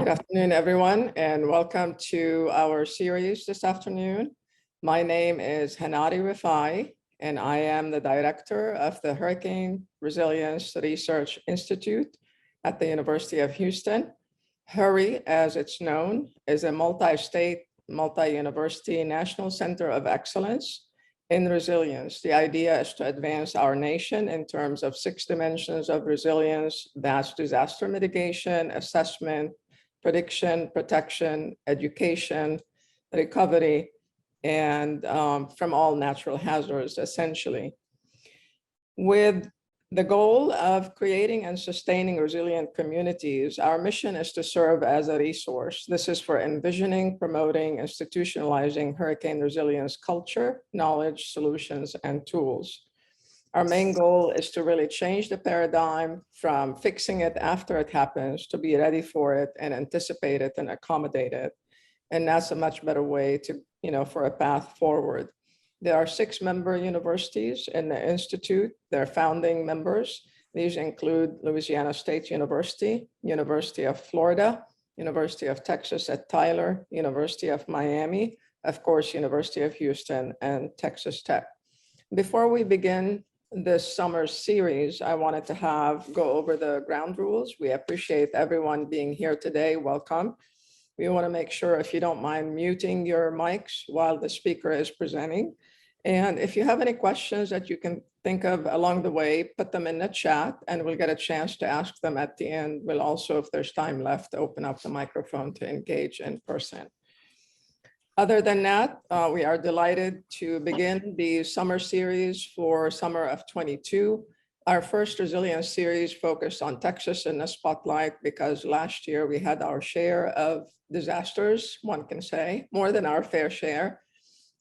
afternoon, everyone, and welcome to our series this afternoon. My name is Hanadi Rifai, and I am the director of the Hurricane Resilience Research Institute at the University of Houston. HURRY, as it's known, is a multi-state, multi-university national center of excellence in resilience. The idea is to advance our nation in terms of 6 dimensions of resilience. That's disaster mitigation, assessment, prediction, protection, education, recovery, and from all natural hazards, essentially. With the goal of creating and sustaining resilient communities, our mission is to serve as a resource. This is for envisioning, promoting, institutionalizing hurricane resilience culture, knowledge, solutions, and tools. Our main goal is to really change the paradigm from fixing it after it happens to be ready for it and anticipate it and accommodate it. And that's a much better way to, for a path forward. There are 6 member universities in the Institute. They're founding members. These include Louisiana State University, University of Florida, University of Texas at Tyler, University of Miami, of course, University of Houston, and Texas Tech. Before we begin this summer series, I wanted to go over the ground rules. We appreciate everyone being here today. Welcome. We want to make sure, if you don't mind, muting your mics while the speaker is presenting. And if you have any questions that you can think of along the way, put them in the chat and we'll get a chance to ask them at the end. We'll also, if there's time left, open up the microphone to engage in person. Other than that, we are delighted to begin the summer series for summer of 22. Our first resilience series focused on Texas in the spotlight because last year we had our share of disasters, one can say, more than our fair share.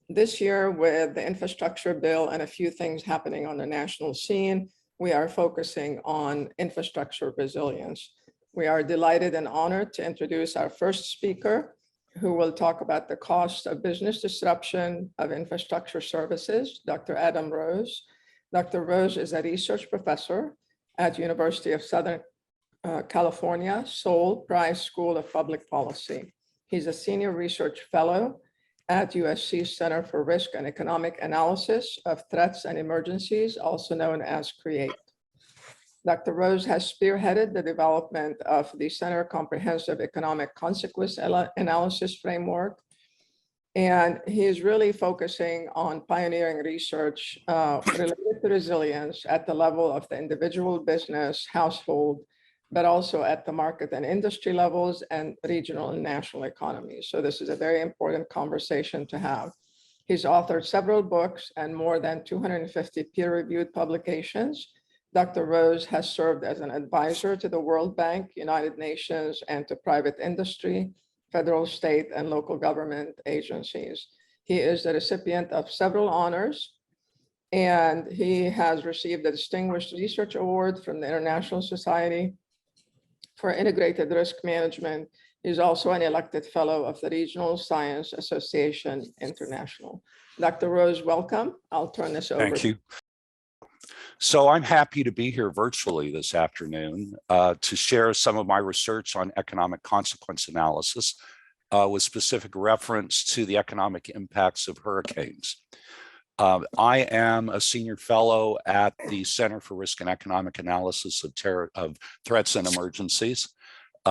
This year, with the infrastructure bill and a few things happening on the national scene, we are focusing on infrastructure resilience. We are delighted and honored to introduce our first speaker, who will talk about the cost of business disruption of infrastructure services, Dr. Adam Rose. Dr. Rose is a research professor at University of Southern California, Sol Price School of Public Policy. He's a senior research fellow at USC Center for Risk and Economic Analysis of Threats and Emergencies, also known as CREATE. Dr. Rose has spearheaded the development of the Center Comprehensive Economic Consequence Analysis Framework, and he is really focusing on pioneering research related to resilience at the level of the individual, business, household, but also at the market and industry levels and regional and national economies. So this is a very important conversation to have. He's authored several books and more than 250 peer-reviewed publications. Dr. Rose has served as an advisor to the World Bank, United Nations, and to private industry, federal, state, and local government agencies. He is the recipient of several honors, and he has received a Distinguished Research Award from the International Society for Integrated Risk Management. He's also an elected fellow of the Regional Science Association International. Dr. Rose, welcome. I'll turn this over. Thank you. So I'm happy to be here virtually this afternoon to share some of my research on economic consequence analysis with specific reference to the economic impacts of hurricanes. I am a senior fellow at the Center for Risk and Economic Analysis of Threats and Emergencies.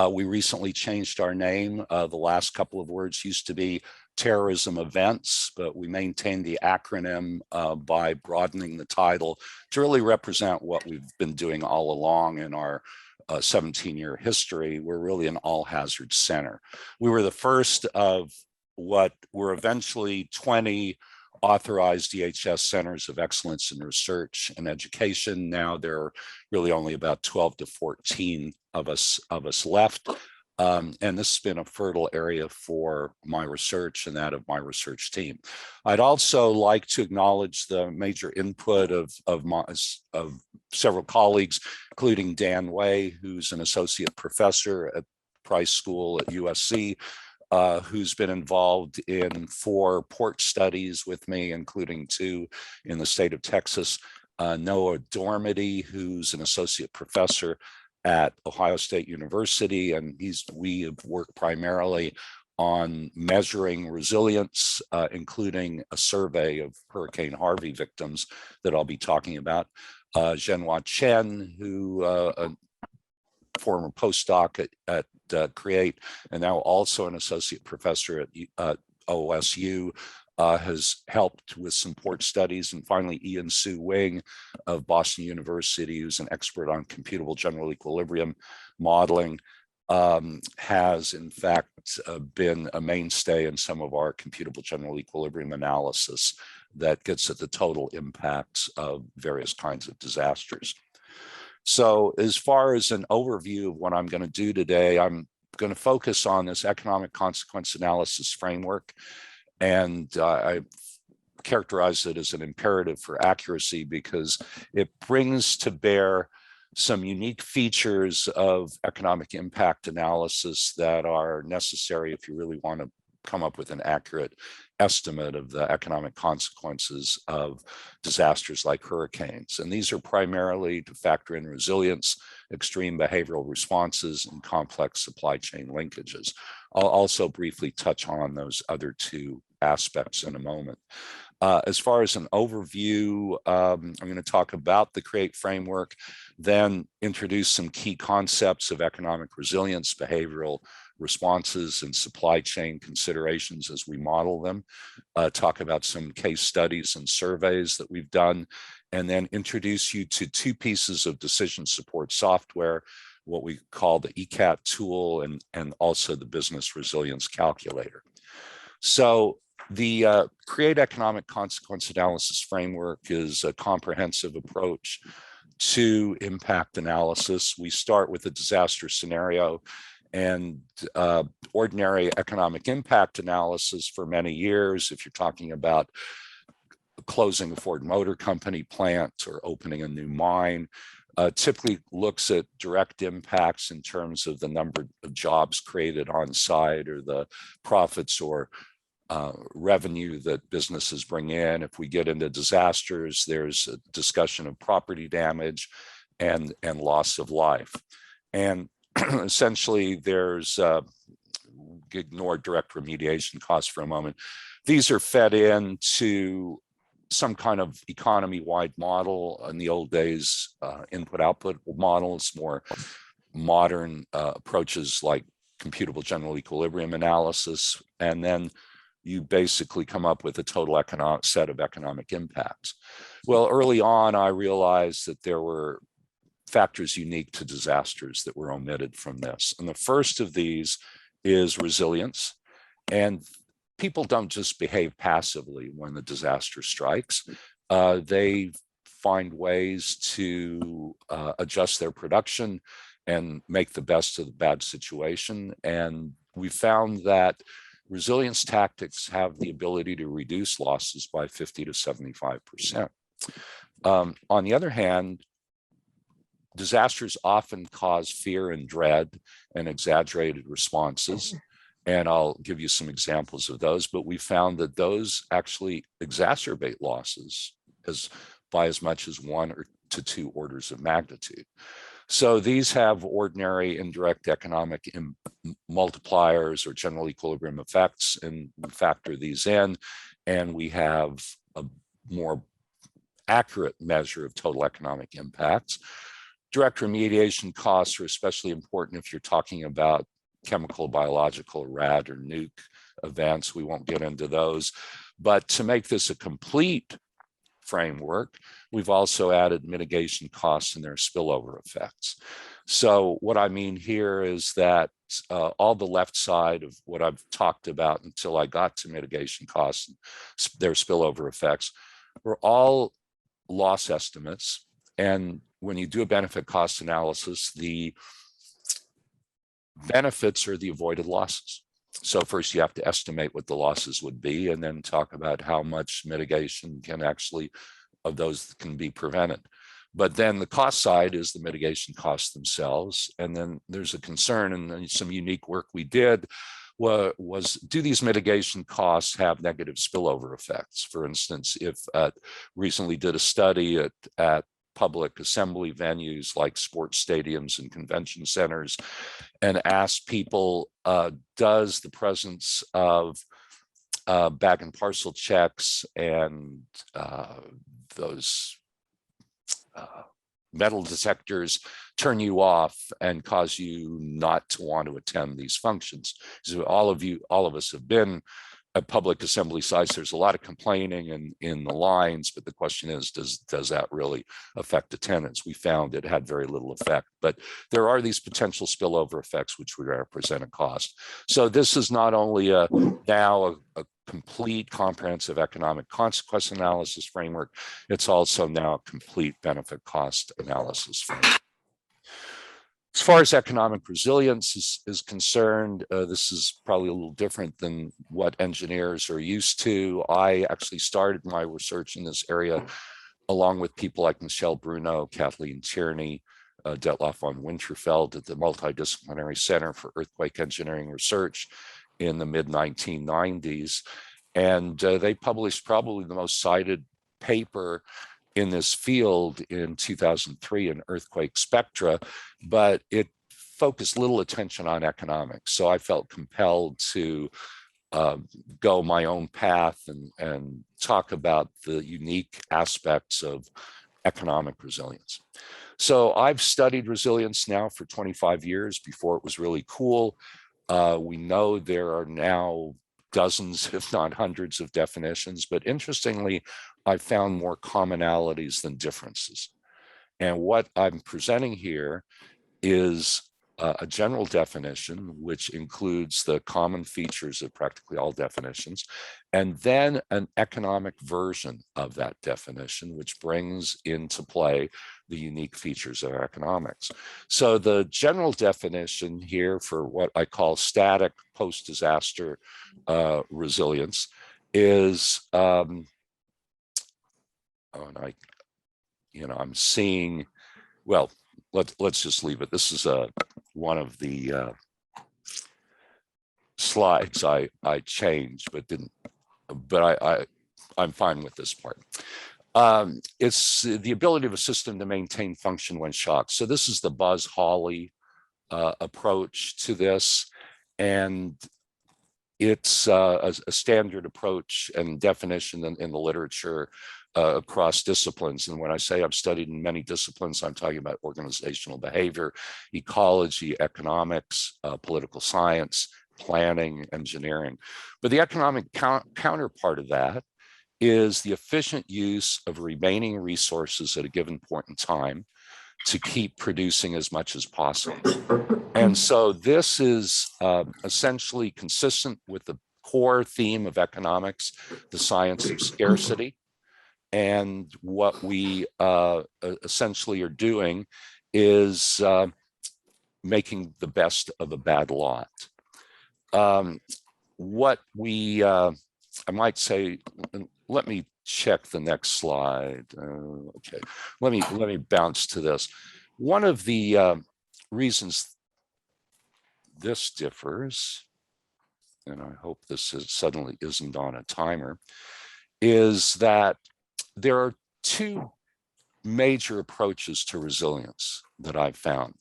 We recently changed our name. The last couple of words used to be terrorism events, but we maintained the acronym by broadening the title to really represent what we've been doing all along in our 17-year history. We're really an all-hazard center. We were the first of what were eventually 20 authorized DHS centers of excellence in research and education. Now there are really only about 12 to 14 of us left. And this has been a fertile area for my research and that of my research team. I'd also like to acknowledge the major input of several colleagues, including Dan Way, who's an associate professor at Price School at USC, who's been involved in 4 port studies with me, including 2 in the state of Texas. Noah Dormady, who's an associate professor at Ohio State University, and we have worked primarily on measuring resilience, including a survey of Hurricane Harvey victims that I'll be talking about. Zhenhua Chen, who a former postdoc at CREATE, and now also an associate professor at OSU, has helped with some port studies. And finally, Ian Soo Wing of Boston University, who's an expert on computable general equilibrium modeling, has in fact been a mainstay in some of our computable general equilibrium analysis that gets at the total impacts of various kinds of disasters. So as far as an overview of what I'm going to do today, I'm going to focus on this economic consequence analysis framework. And I characterize it as an imperative for accuracy because it brings to bear some unique features of economic impact analysis that are necessary if you really want to come up with an accurate estimate of the economic consequences of disasters like hurricanes. And these are primarily to factor in resilience, extreme behavioral responses, and complex supply chain linkages. I'll also briefly touch on those other two aspects in a moment. As far as an overview, I'm going to talk about the CREATE framework, then introduce some key concepts of economic resilience, behavioral responses, and supply chain considerations as we model them, talk about some case studies and surveys that we've done, and then introduce you to two pieces of decision support software, what we call the ECAT tool and also the business resilience calculator. So the CREATE economic consequence analysis framework is a comprehensive approach to impact analysis. We start with a disaster scenario, and ordinary economic impact analysis for many years, if you're talking about closing a Ford Motor Company plant or opening a new mine, typically looks at direct impacts in terms of the number of jobs created on site or the profits or revenue that businesses bring in. If we get into disasters, there's a discussion of property damage and loss of life. And essentially, there's ignore direct remediation costs for a moment. These are fed into some kind of economy-wide model. In the old days, input-output models, more modern approaches like computable general equilibrium analysis, and then you basically come up with a total economic set of economic impacts. Well, early on, I realized that there were factors unique to disasters that were omitted from this. And the first of these is resilience. And people don't just behave passively when the disaster strikes. They find ways to adjust their production and make the best of the bad situation. And we found that resilience tactics have the ability to reduce losses by 50 to 75%. On the other hand, disasters often cause fear and dread and exaggerated responses. And I'll give you some examples of those, but we found that those actually exacerbate losses by as much as 1 to 2 orders of magnitude. So these have ordinary indirect economic multipliers or general equilibrium effects, and we factor these in, and we have a more accurate measure of total economic impacts. Direct remediation costs are especially important if you're talking about chemical, biological, rad, or nuke events. We won't get into those. But to make this a complete framework, we've also added mitigation costs and their spillover effects. So what I mean here is that all the left side of what I've talked about until I got to mitigation costs, their spillover effects, were all loss estimates. And when you do a benefit cost analysis, the benefits are the avoided losses. So first you have to estimate what the losses would be and then talk about how much mitigation can actually, of those can be prevented. But then the cost side is the mitigation costs themselves. And then there's a concern, and some unique work we did was do these mitigation costs have negative spillover effects? For instance, if recently did a study at public assembly venues like sports stadiums and convention centers and asked people, does the presence of bag and parcel checks and those metal detectors turn you off and cause you not to want to attend these functions? So all of us have been at public assembly sites. There's a lot of complaining in the lines, but the question is, does that really affect attendance? We found it had very little effect, but there are these potential spillover effects which would represent a cost. So this is not only now a complete comprehensive economic consequence analysis framework, it's also now a complete benefit cost analysis framework. As far as economic resilience is concerned, this is probably a little different than what engineers are used to. I actually started my research in this area along with people like Michelle Bruno, Kathleen Tierney, Detloff von Winterfeld at the Multidisciplinary Center for Earthquake Engineering Research in the mid-1990s. And they published probably the most cited paper in this field in 2003 in Earthquake Spectra, but it focused little attention on economics. So I felt compelled to go my own path and talk about the unique aspects of economic resilience. So I've studied resilience now for 25 years. Before it was really cool. We know there are now dozens, if not hundreds, of definitions, but interestingly, I found more commonalities than differences. And what I'm presenting here is a general definition, which includes the common features of practically all definitions, and then an economic version of that definition, which brings into play the unique features of economics. So the general definition here for what I call static post-disaster resilience is, I'm seeing, well, let's just leave it. This is one of the slides I changed, but I'm fine with this part. It's the ability of a system to maintain function when shocked. So this is the Buzz Hawley approach to this, and it's a standard approach and definition in the literature across disciplines. And when I say I've studied in many disciplines, I'm talking about organizational behavior, ecology, economics, political science, planning, engineering. But the economic counterpart of that is the efficient use of remaining resources at a given point in time to keep producing as much as possible. And so this is essentially consistent with the core theme of economics, the science of scarcity. And what we essentially are doing is making the best of a bad lot. What we, I might say, let me check the next slide. Okay, let me bounce to this. One of the reasons this differs, and I hope this suddenly isn't on a timer, is that there are two major approaches to resilience that I've found.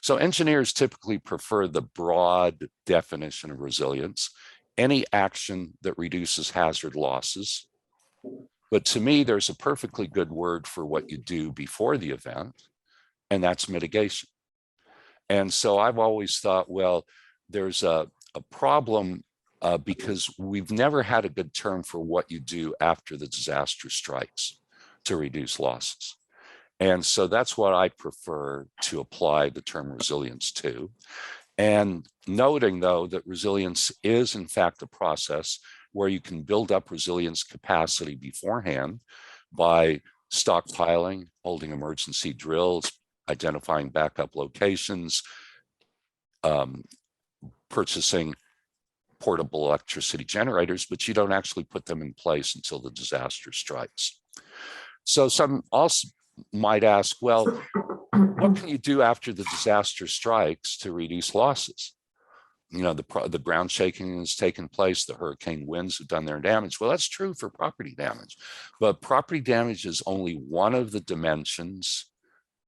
So engineers typically prefer the broad definition of resilience, any action that reduces hazard losses. But to me, there's a perfectly good word for what you do before the event, and that's mitigation. And so I've always thought, well, there's a problem because we've never had a good term for what you do after the disaster strikes to reduce losses. And so that's what I prefer to apply the term resilience to. And noting, though, that resilience is, in fact, a process where you can build up resilience capacity beforehand by stockpiling, holding emergency drills, identifying backup locations, purchasing portable electricity generators, but you don't actually put them in place until the disaster strikes. So some also might ask, well, what can you do after the disaster strikes to reduce losses? the ground shaking has taken place, the hurricane winds have done their damage. Well, that's true for property damage, but property damage is only one of the dimensions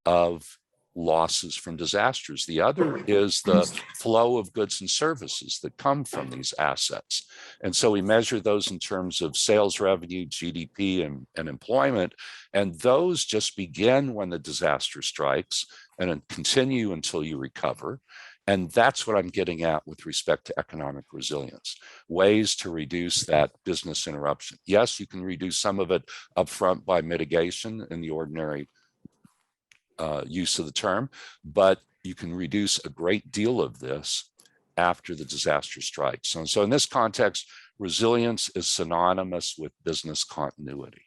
of losses from disasters. The other is the flow of goods and services that come from these assets. And so we measure those in terms of sales revenue, GDP, and employment. And those just begin when the disaster strikes and continue until you recover. And that's what I'm getting at with respect to economic resilience, ways to reduce that business interruption. Yes, you can reduce some of it upfront by mitigation in the ordinary use of the term, but you can reduce a great deal of this after the disaster strikes. And so in this context, resilience is synonymous with business continuity.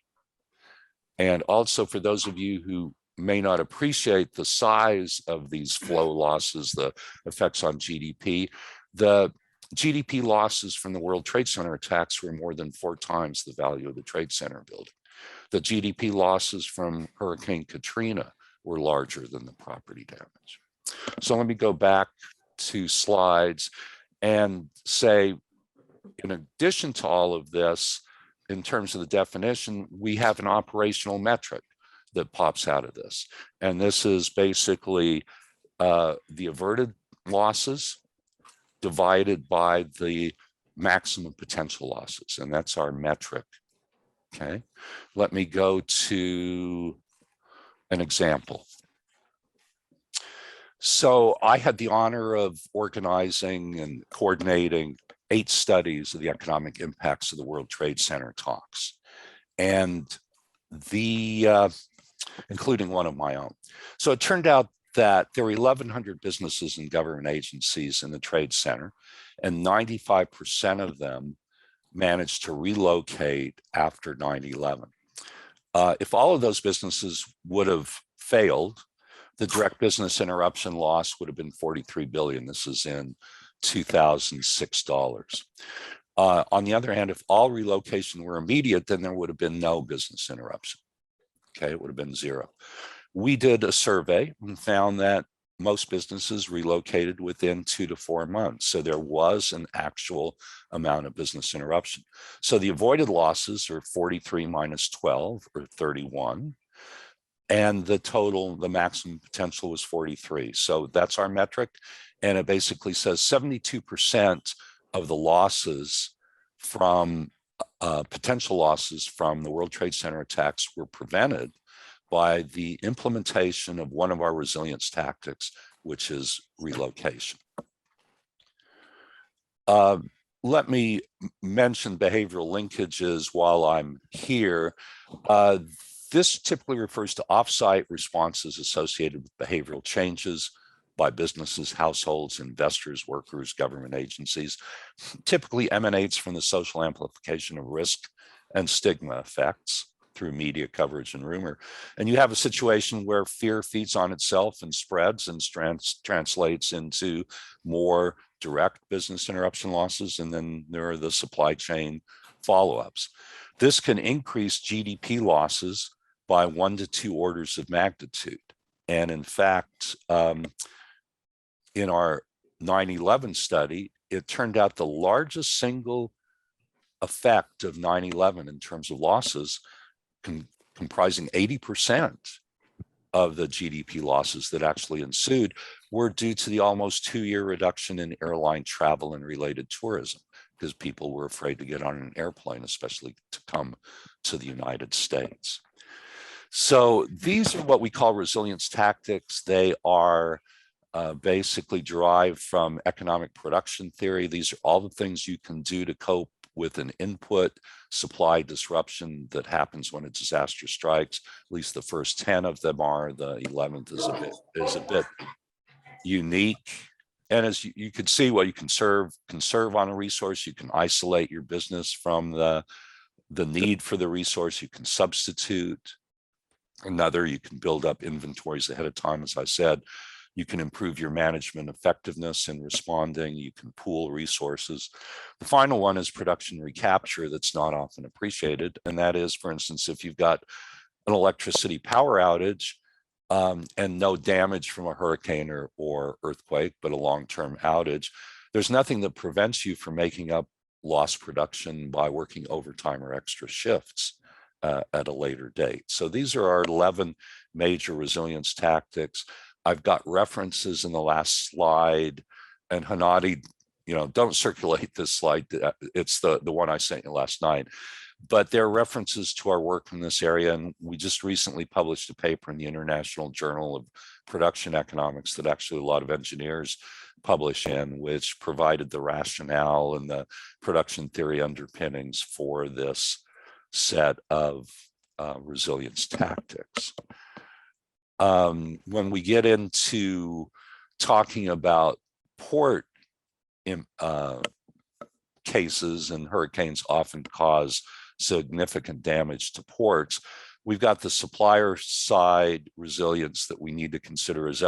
And also for those of you who may not appreciate the size of these flow losses, the effects on GDP, the GDP losses from the World Trade Center attacks were more than 4 times the value of the Trade Center building. The GDP losses from Hurricane Katrina were larger than the property damage. So let me go back 2 slides and say, in addition to all of this, in terms of the definition, we have an operational metric that pops out of this. And this is basically the averted losses divided by the maximum potential losses. And that's our metric. Okay, let me go to an example. So I had the honor of organizing and coordinating 8 studies of the economic impacts of the World Trade Center talks, and including one of my own. So it turned out that there were 1,100 businesses and government agencies in the Trade Center, and 95% of them managed to relocate after 9/11. If all of those businesses would have failed, the direct business interruption loss would have been $43 billion. This is in 2006 dollars. On the other hand, if all relocation were immediate, then there would have been no business interruption. Okay, it would have been 0. We did a survey and found that most businesses relocated within 2 to 4 months. So there was an actual amount of business interruption. So the avoided losses are 43 minus 12, or 31. And the maximum potential was 43. So that's our metric. And it basically says 72% of the losses from potential losses from the World Trade Center attacks were prevented by the implementation of one of our resilience tactics, which is relocation. Let me mention behavioral linkages while I'm here. This typically refers to offsite responses associated with behavioral changes by businesses, households, investors, workers, government agencies. Typically emanates from the social amplification of risk and stigma effects through media coverage and rumor. And you have a situation where fear feeds on itself and spreads and translates into more direct business interruption losses. And then there are the supply chain follow-ups. This can increase GDP losses by 1 to 2 orders of magnitude. And in fact, in our 9/11 study, it turned out the largest single effect of 9/11 in terms of losses, comprising 80% of the GDP losses that actually ensued, were due to the almost 2-year reduction in airline travel and related tourism, because people were afraid to get on an airplane, especially to come to the United States. So these are what we call resilience tactics. They are basically derived from economic production theory. These are all the things you can do to cope with an input supply disruption that happens when a disaster strikes. At least the first 10 of them are. The 11th is a bit unique. And as you could see, what you conserve on a resource, you can isolate your business from the need for the resource. You can substitute another. You can build up inventories ahead of time, as I said. You can improve your management effectiveness in responding. You can pool resources. The final one is production recapture that's not often appreciated. And that is, for instance, if you've got an electricity power outage and no damage from a hurricane or earthquake, but a long-term outage, there's nothing that prevents you from making up lost production by working overtime or extra shifts at a later date. So these are our 11 major resilience tactics. I've got references in the last slide, and Hanadi, don't circulate this slide. It's the one I sent you last night. But there are references to our work in this area, and we just recently published a paper in the International Journal of Production Economics that actually a lot of engineers publish in, which provided the rationale and the production theory underpinnings for this set of resilience tactics. When we get into talking about port cases, and hurricanes often cause significant damage to ports, we've got the supplier side resilience that we need to consider as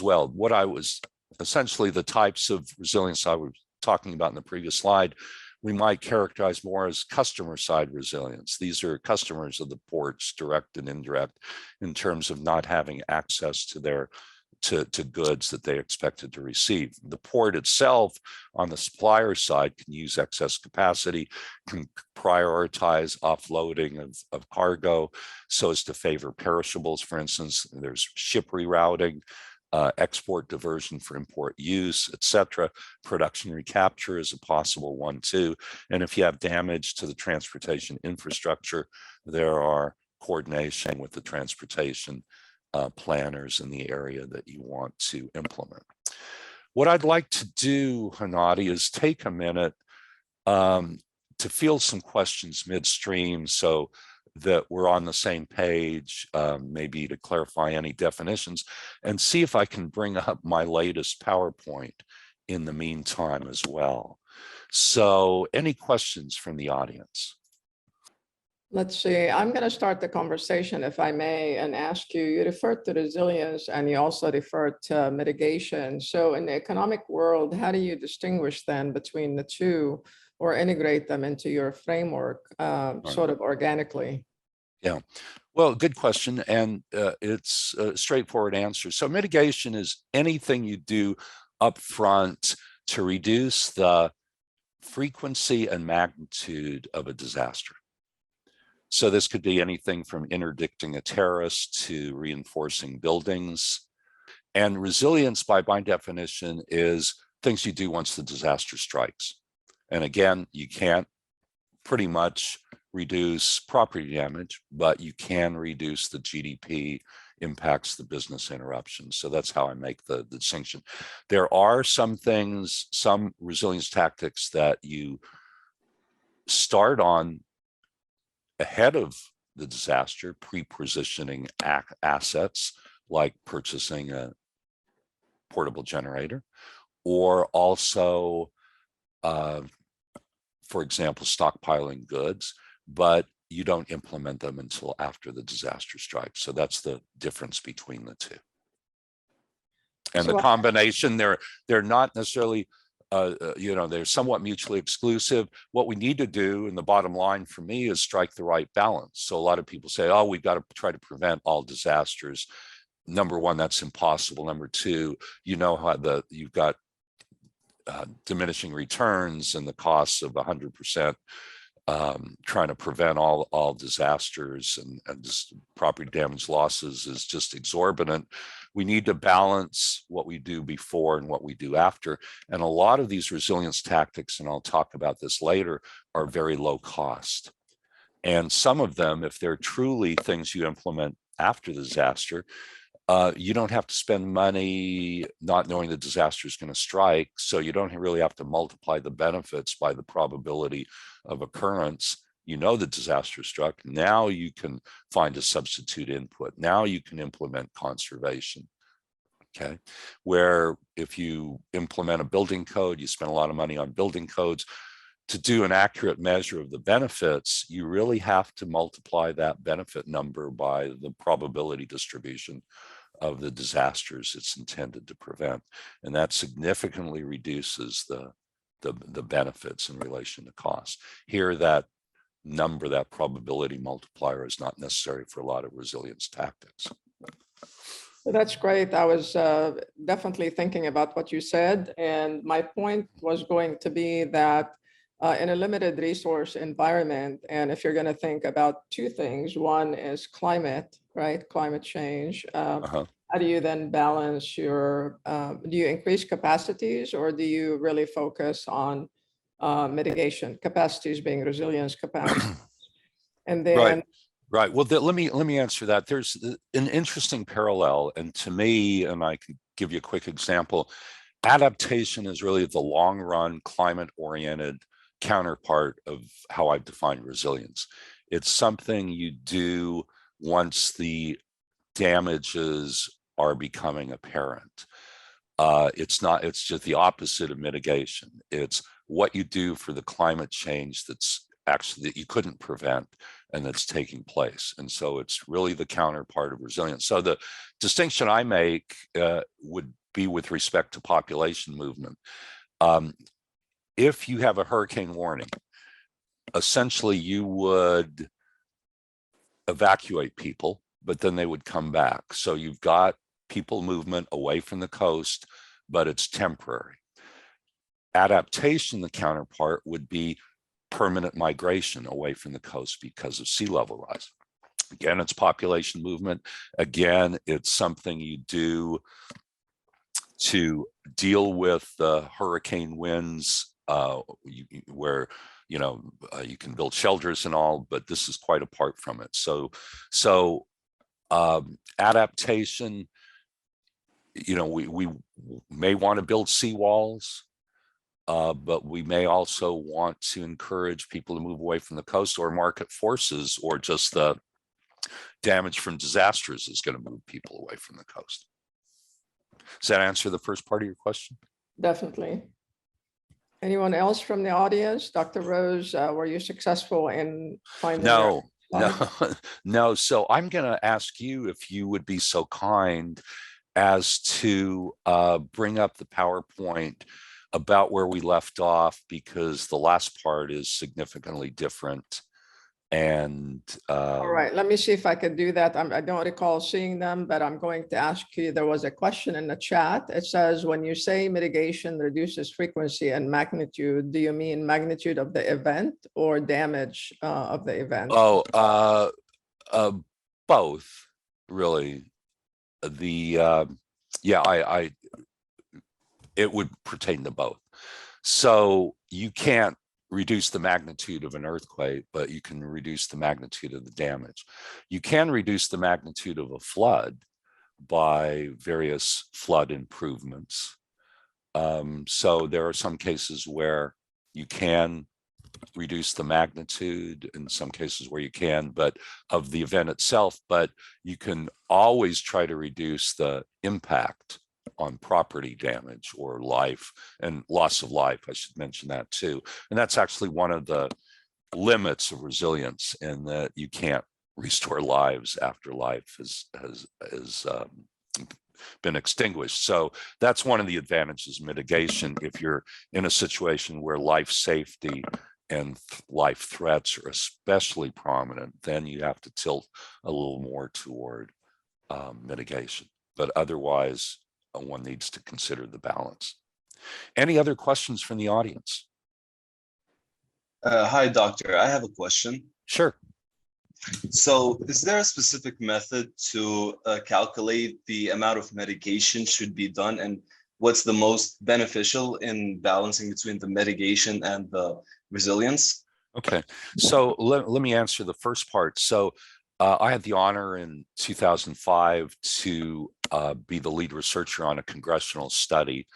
well. What I was essentially the types of resilience I was talking about in the previous slide, we might characterize more as customer side resilience. These are customers of the ports, direct and indirect, in terms of not having access to their to goods that they expected to receive. The port itself on the supplier side can use excess capacity, can prioritize offloading of cargo so as to favor perishables. For instance, there's ship rerouting, export diversion for import use, etc. Production recapture is a possible one too. And if you have damage to the transportation infrastructure, there are coordination with the transportation planners in the area that you want to implement. What I'd like to do, Hanadi, is take a minute to field some questions midstream so that we're on the same page, maybe to clarify any definitions, and see if I can bring up my latest PowerPoint in the meantime as well. So any questions from the audience? Let's see, I'm going to start the conversation, if I may, and ask you, you referred to resilience and you also referred to mitigation. So in the economic world, how do you distinguish then between the two or integrate them into your framework sort of organically? Yeah, well, good question. And it's a straightforward answer. So mitigation is anything you do upfront to reduce the frequency and magnitude of a disaster. So this could be anything from interdicting a terrorist to reinforcing buildings. And resilience, by definition, is things you do once the disaster strikes. And again, you can't pretty much reduce property damage, but you can reduce the GDP impacts, the business interruption. So that's how I make the distinction. There are some things, some resilience tactics that you start on ahead of the disaster, pre-positioning assets like purchasing a portable generator, or also, for example, stockpiling goods, but you don't implement them until after the disaster strikes. So that's the difference between the two. And the combination, they're not necessarily they're somewhat mutually exclusive. What we need to do, and the bottom line for me, is strike the right balance. So a lot of people say, oh, we've got to try to prevent all disasters. Number one, that's impossible. Number two, how you've got diminishing returns and the costs of 100% trying to prevent all disasters and just property damage losses is just exorbitant. We need to balance what we do before and what we do after. And a lot of these resilience tactics, and I'll talk about this later, are very low cost. And some of them, if they're truly things you implement after the disaster, you don't have to spend money not knowing the disaster is going to strike. So you don't really have to multiply the benefits by the probability of occurrence. You know the disaster struck. Now you can find a substitute input. Now you can implement conservation. Okay, where if you implement a building code, you spend a lot of money on building codes. To do an accurate measure of the benefits, you really have to multiply that benefit number by the probability distribution of the disasters it's intended to prevent. And that significantly reduces the benefits in relation to cost. Here, that number, that probability multiplier, is not necessary for a lot of resilience tactics. So that's great. I was definitely thinking about what you said. And my point was going to be that in a limited resource environment, and if you're going to think about two things, one is climate, right? Climate change. Uh-huh. How do you then balance your, do you increase capacities or do you really focus on mitigation, capacities being resilience capacity? And Right. then, Right. Well, let me answer that. There's an interesting parallel, and to me, and I can give you a quick example. Adaptation is really the long run, climate oriented counterpart of how I've defined resilience. It's something you do once the damages are becoming apparent. It's not, it's just the opposite of mitigation. It's what you do for the climate change that's actually that you couldn't prevent and that's taking place. And so it's really the counterpart of resilience. So the distinction I make would be with respect to population movement. If you have a hurricane warning, essentially you would evacuate people, but then they would come back. So you've got people movement away from the coast, but it's temporary. Adaptation, the counterpart, would be permanent migration away from the coast because of sea level rise. Again, it's population movement. Again, it's something you do to deal with the hurricane winds, where you can build shelters and all, but this is quite apart from it. So adaptation, we may want to build seawalls, but we may also want to encourage people to move away from the coast, or market forces, or just the damage from disasters is going to move people away from the coast. Does that answer the first part of your question? definitely. Anyone else from the audience? Dr. Rose, were you successful in finding? No. No. So I'm going to ask you if you would be so kind as to bring up the PowerPoint about where we left off, because the last part is significantly different. And all right, let me see if I could do that. I don't recall seeing them, but I'm going to ask you. There was a question in the chat. It says, when you say mitigation reduces frequency and magnitude, do you mean magnitude of the event or damage of the event? Both, really. It would pertain to both. So you can't reduce the magnitude of an earthquake, but you can reduce the magnitude of the damage. You can reduce the magnitude of a flood by various flood improvements. So there are some cases where you can reduce the magnitude, in some cases where you can, but of the event itself, but you can always try to reduce the impact on property damage or life and loss of life. I should mention that too. And that's actually one of the limits of resilience, in that you can't restore lives after life has been extinguished. So that's one of the advantages of mitigation. If you're in a situation where life safety and life threats are especially prominent, then you have to tilt a little more toward mitigation. But otherwise, one needs to consider the balance. Any other questions from the audience? Hi, doctor. I have a question. Sure. So is there a specific method to calculate the amount of mitigation should be done, and what's the most beneficial in balancing between the mitigation and the resilience? Okay, so let me answer the first part. So I had the honor in 2005 to be the lead researcher on a congressional study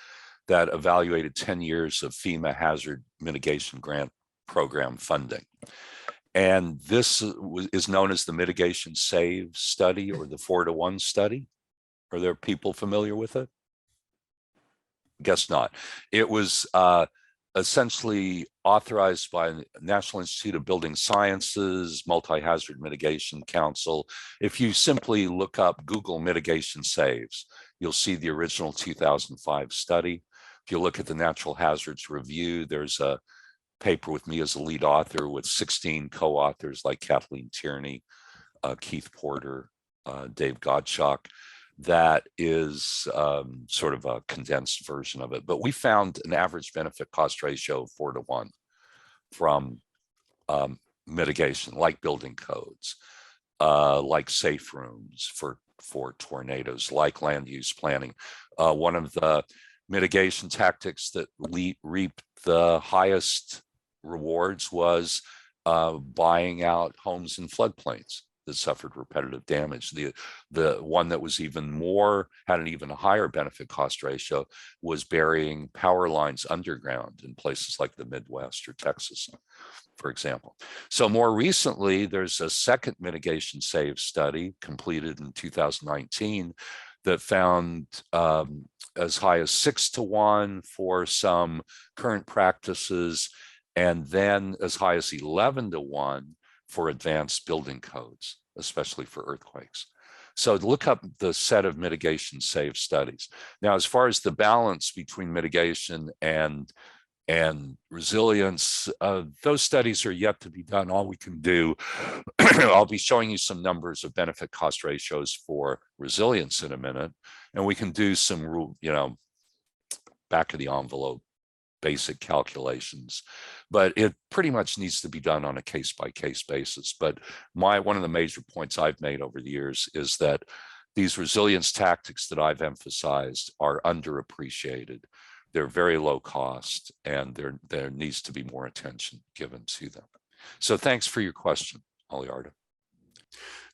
that evaluated 10 years of FEMA hazard mitigation grant program funding. And this is known as the Mitigation Save study, or the 4-to-1 study. Are there people familiar with it? Guess not. It was essentially authorized by the National Institute of Building Sciences, Multi-Hazard Mitigation Council. If you simply look up Google Mitigation Saves, you'll see the original 2005 study. If you look at the Natural Hazards Review, there's a paper with me as a lead author with 16 co-authors like Kathleen Tierney, Keith Porter, Dave Gottschalk. that is sort of a condensed version of it. But we found an average benefit cost ratio of 4-to-1 from mitigation, like building codes, like safe rooms for tornadoes, like land use planning. One of the mitigation tactics that reaped the highest rewards was buying out homes in floodplains that suffered repetitive damage. The one that was even more, had an even higher benefit cost ratio, was burying power lines underground in places like the Midwest or Texas, for example. So more recently, there's a second mitigation save study completed in 2019 that found as high as 6-to-1 for some current practices, and then as high as 11-to-1 for advanced building codes, especially for earthquakes. So look up the set of mitigation save studies. Now, as far as the balance between mitigation and resilience, those studies are yet to be done. All we can do, I'll be showing you some numbers of benefit cost ratios for resilience in a minute, and we can do some, back of the envelope basic calculations, but it pretty much needs to be done on a case-by-case basis. But one of the major points I've made over the years is that these resilience tactics that I've emphasized are underappreciated. They're very low cost, and there needs to be more attention given to them. So thanks for your question, Aliarda.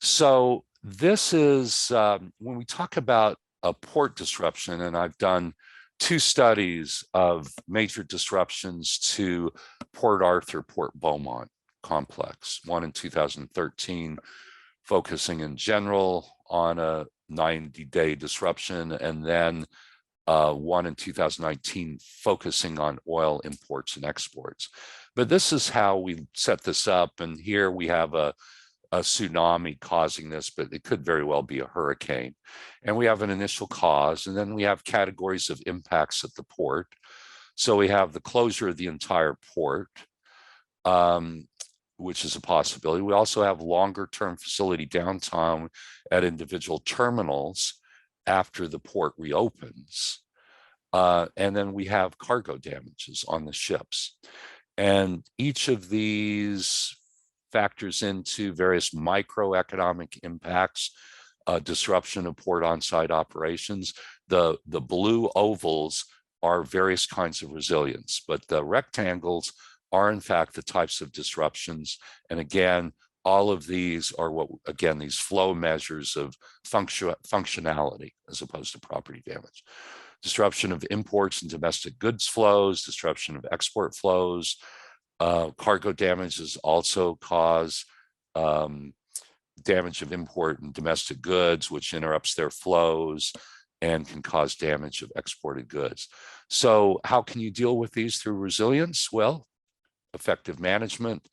So this is, when we talk about a port disruption, and I've done 2 studies of major disruptions to Port Arthur, Port Beaumont complex, one in 2013, focusing in general on a 90-day disruption, and then one in 2019 focusing on oil imports and exports. But this is how we set this up, and here we have a tsunami causing this, but it could very well be a hurricane. And we have an initial cause, and then we have categories of impacts at the port. So we have the closure of the entire port, which is a possibility. We also have longer-term facility downtime at individual terminals after the port reopens. And then we have cargo damages on the ships. And each of these factors into various microeconomic impacts, disruption of port on-site operations. The blue ovals are various kinds of resilience, but the rectangles are in fact the types of disruptions. And again, all of these are these flow measures of functionality as opposed to property damage. Disruption of imports and domestic goods flows, disruption of export flows. Cargo damages also cause damage of import and domestic goods, which interrupts their flows and can cause damage of exported goods. So how can you deal with these through resilience? Well, effective management,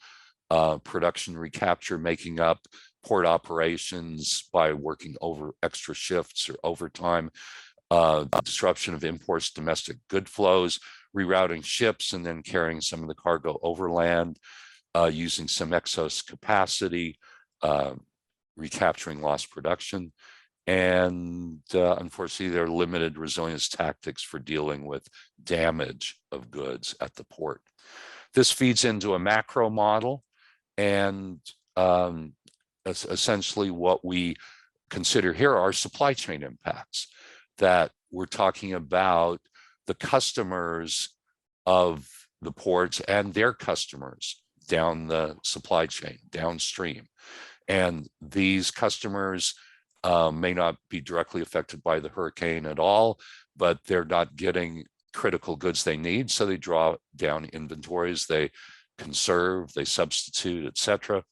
production recapture, making up port operations by working over extra shifts or overtime, disruption of imports, domestic good flows, rerouting ships and then carrying some of the cargo overland, using some excess capacity, recapturing lost production. And unfortunately, there are limited resilience tactics for dealing with damage of goods at the port. This feeds into a macro model, and essentially what we consider here are supply chain impacts, that we're talking about the customers of the ports and their customers down the supply chain, downstream. And these customers may not be directly affected by the hurricane at all, but they're not getting critical goods they need, so they draw down inventories, they conserve, they substitute, etc.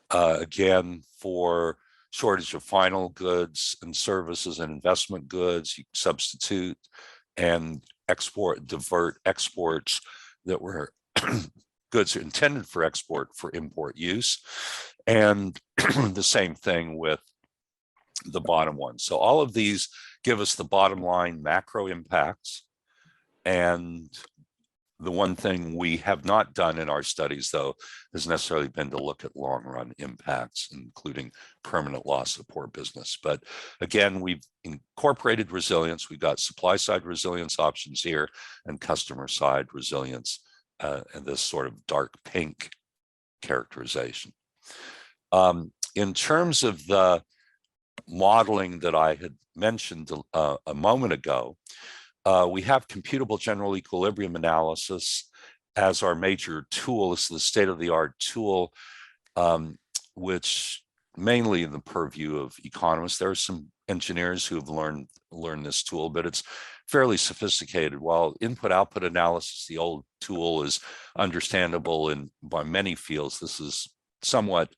Again, for shortage of final goods and services and investment goods, you substitute and divert exports that were goods intended for export for import use. And the same thing with the bottom one. So all of these give us the bottom line macro impacts, and The one thing we have not done in our studies, though, has necessarily been to look at long-run impacts, including permanent loss of poor business. But again, we've incorporated resilience. We've got supply-side resilience options here and customer-side resilience, and this sort of dark pink characterization. In terms of the modeling that I had mentioned a moment ago, we have computable general equilibrium analysis as our major tool. This is the state-of-the-art tool, which mainly in the purview of economists. There are some engineers who have learned this tool, but it's fairly sophisticated. While input-output analysis, the old tool, is understandable by many fields, this is somewhat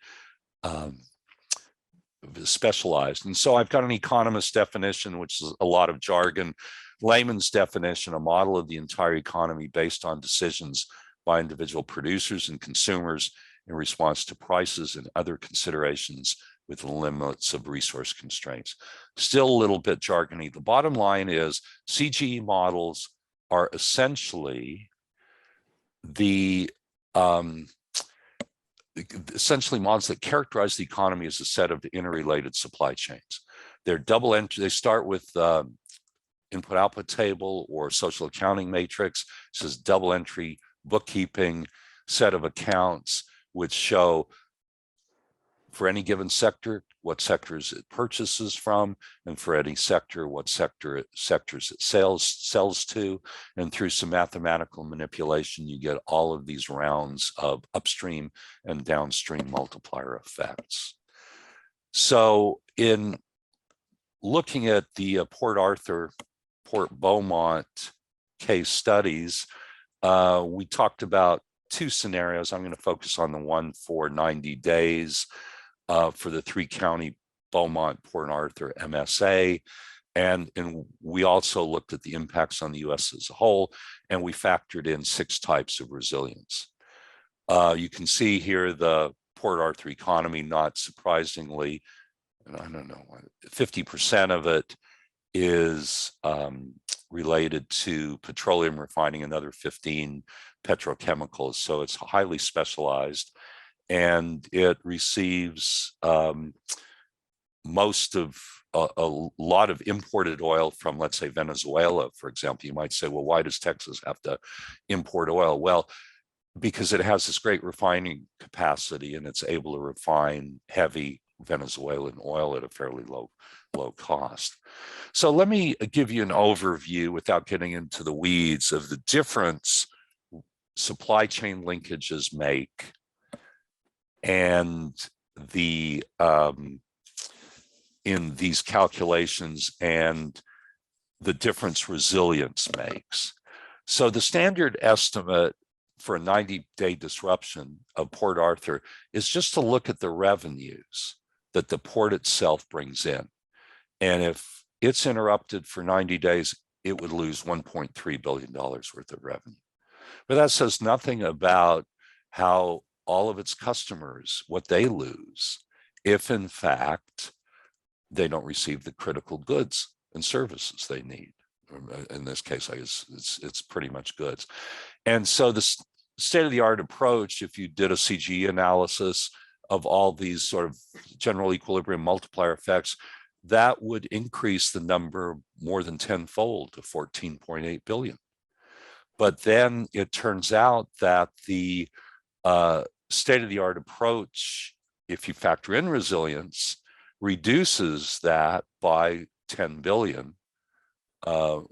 specialized. And so I've got an economist definition, which is a lot of jargon. Layman's definition: a model of the entire economy based on decisions by individual producers and consumers in response to prices and other considerations within the limits of resource constraints. Still a little bit jargony. The bottom line is CGE models are essentially essentially models that characterize the economy as a set of interrelated supply chains. They're double entry. They start with input-output table or social accounting matrix. This is double entry bookkeeping set of accounts which show for any given sector what sectors it purchases from, and for any sector what sectors it sells to. And through some mathematical manipulation, you get all of these rounds of upstream and downstream multiplier effects. So in looking at the Port Arthur, Port Beaumont case studies, we talked about two scenarios. I'm going to focus on the one for 90 days for the 3-county Beaumont Port Arthur MSA. And we also looked at the impacts on the US as a whole, and we factored in 6 types of resilience. You can see here the Port Arthur economy, not surprisingly, I don't know, 50% of it is related to petroleum refining, another 15 petrochemicals. So it's highly specialized, and it receives most of a lot of imported oil from, let's say, Venezuela, for example. You might say, well, why does Texas have to import oil? Well, because it has this great refining capacity, and it's able to refine heavy Venezuelan oil at a fairly low cost. So let me give you an overview, without getting into the weeds, of the difference supply chain linkages make and the in these calculations, and the difference resilience makes. So the standard estimate for a 90-day disruption of Port Arthur is just to look at the revenues that the port itself brings in. And if it's interrupted for 90 days, it would lose $1.3 billion worth of revenue. But that says nothing about how all of its customers, what they lose if in fact they don't receive the critical goods and services they need. In this case, I guess it's pretty much goods. And so the state-of-the-art approach, if you did a CGE analysis of all these sort of general equilibrium multiplier effects, that would increase the number more than tenfold to 14.8 billion. But then it turns out that the state-of-the-art approach, if you factor in resilience, reduces that by 10 billion, 70%.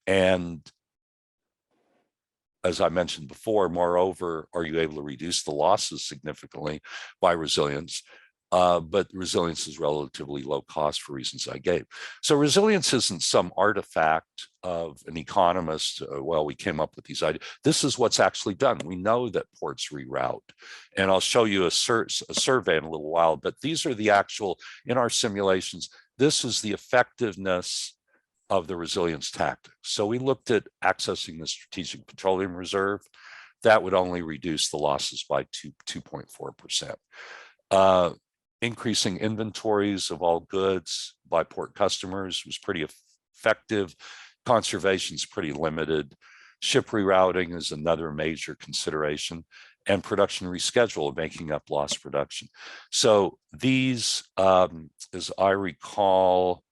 And as I mentioned before, moreover, are you able to reduce the losses significantly by resilience? But resilience is relatively low cost for reasons I gave. So resilience isn't some artifact of an economist. Well, we came up with these ideas. This is what's actually done. We know that ports reroute. And I'll show you a survey in a little while, but these are the actual, in our simulations, this is the effectiveness of the resilience tactics. So we looked at accessing the Strategic Petroleum Reserve. That would only reduce the losses by 2.4%. Increasing inventories of all goods by port customers was pretty effective. conservation is pretty limited. Ship rerouting is another major consideration, and production reschedule, making up lost production. So these, as I recall,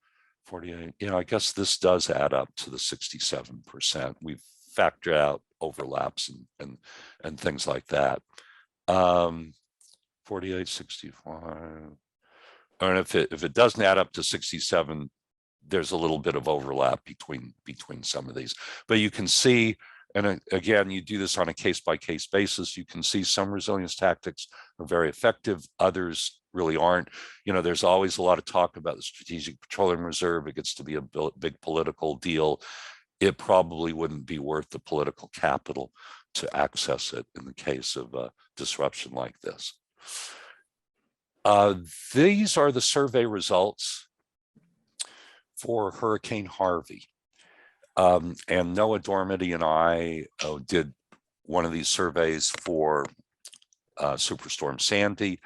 48, I guess this does add up to the 67%. We've factored out overlaps and things like that. 48, 65. And if it doesn't add up to 67, there's a little bit of overlap between some of these. But you can see, and again, you do this on a case-by-case basis, you can see some resilience tactics are very effective, others really aren't. There's always a lot of talk about the Strategic Petroleum Reserve. It gets to be a big political deal. It probably wouldn't be worth the political capital to access it in the case of a disruption like this. These are the survey results for Hurricane Harvey. And Noah Dormady and I did one of these surveys for Superstorm Sandy.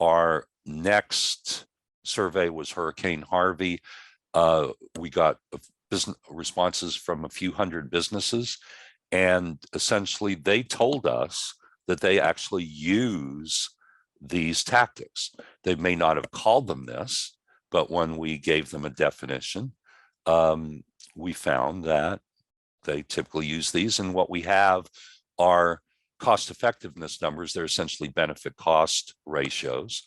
Our next survey was Hurricane Harvey. We got business responses from a few hundred businesses, and essentially they told us that they actually use these tactics. They may not have called them this, but when we gave them a definition, we found that they typically use these. And what we have are cost effectiveness numbers. They're essentially benefit cost ratios.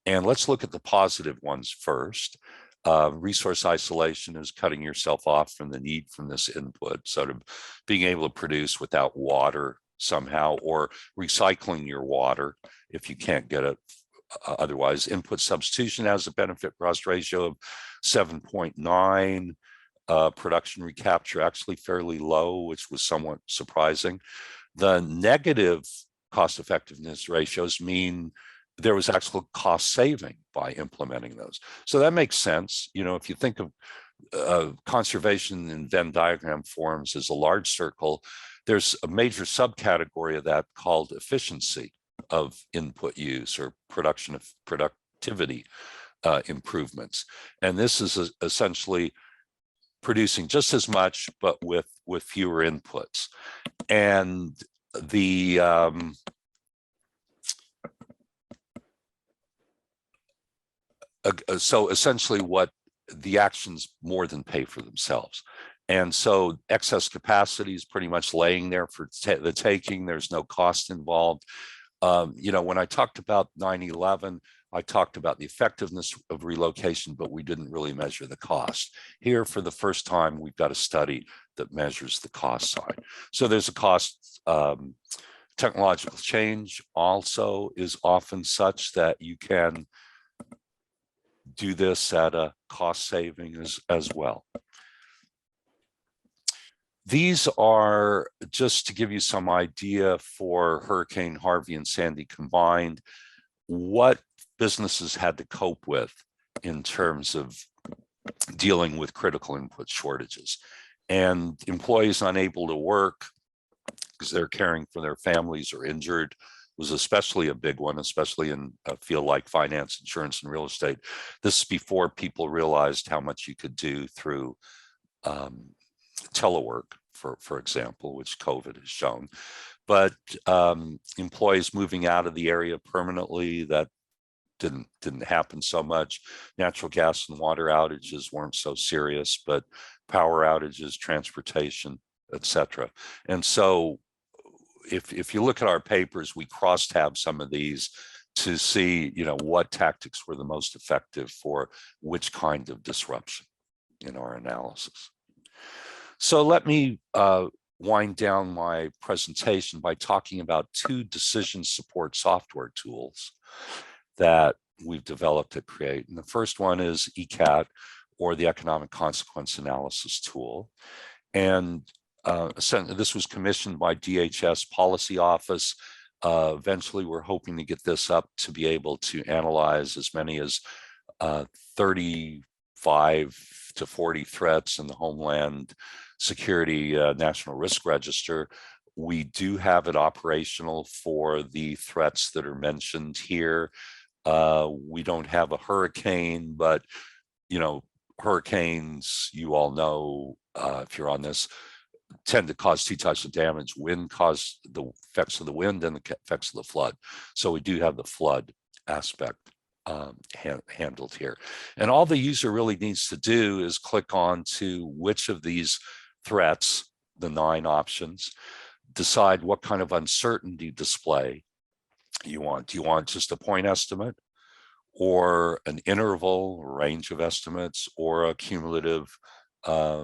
And let's look at the positive ones first. Resource isolation is cutting yourself off from the need from this input, sort of being able to produce without water somehow, or recycling your water if you can't get it otherwise. Input substitution has a benefit cost ratio of 7.9. Production recapture actually fairly low, which was somewhat surprising. The negative cost effectiveness ratios mean there was actual cost saving by implementing those. So that makes sense. If you think of conservation in Venn diagram forms as a large circle, there's a major subcategory of that called efficiency of input use or productivity improvements. And this is essentially producing just as much, but with fewer inputs. And the so essentially what the actions more than pay for themselves. And so excess capacity is pretty much laying there for the taking. There's no cost involved. When I talked about 9/11, I talked about the effectiveness of relocation, but we didn't really measure the cost. Here, for the first time, we've got a study that measures the cost side. So there's a cost. Technological change also is often such that you can do this at a cost saving as well. These are just to give you some idea for Hurricane Harvey and Sandy combined, what businesses had to cope with in terms of dealing with critical input shortages. And employees unable to work because they're caring for their families or injured was especially a big one, especially in a field like finance, insurance, and real estate. This is before people realized how much you could do through telework, for example, which COVID has shown. But employees moving out of the area permanently, that didn't happen so much. Natural gas and water outages weren't so serious, but power outages, transportation, etc. And so if you look at our papers, we cross-tab some of these to see, what tactics were the most effective for which kind of disruption in our analysis. So let me wind down my presentation by talking about two decision support software tools that we've developed at Create. And the first one is ECAT, or the Economic Consequence Analysis Tool. And this was commissioned by DHS Policy Office. Eventually, we're hoping to get this up to be able to analyze as many as 35 to 40 threats in the Homeland Security National Risk Register. We do have it operational for the threats that are mentioned here. We don't have a hurricane, but hurricanes, you all know, if you're on this, tend to cause two types of damage. Wind causes the effects of the wind and the effects of the flood. So we do have the flood aspect handled here. And all the user really needs to do is click on to which of these threats, the 9 options, decide what kind of uncertainty display you want. Do you want just a point estimate, or an interval, range of estimates, or a cumulative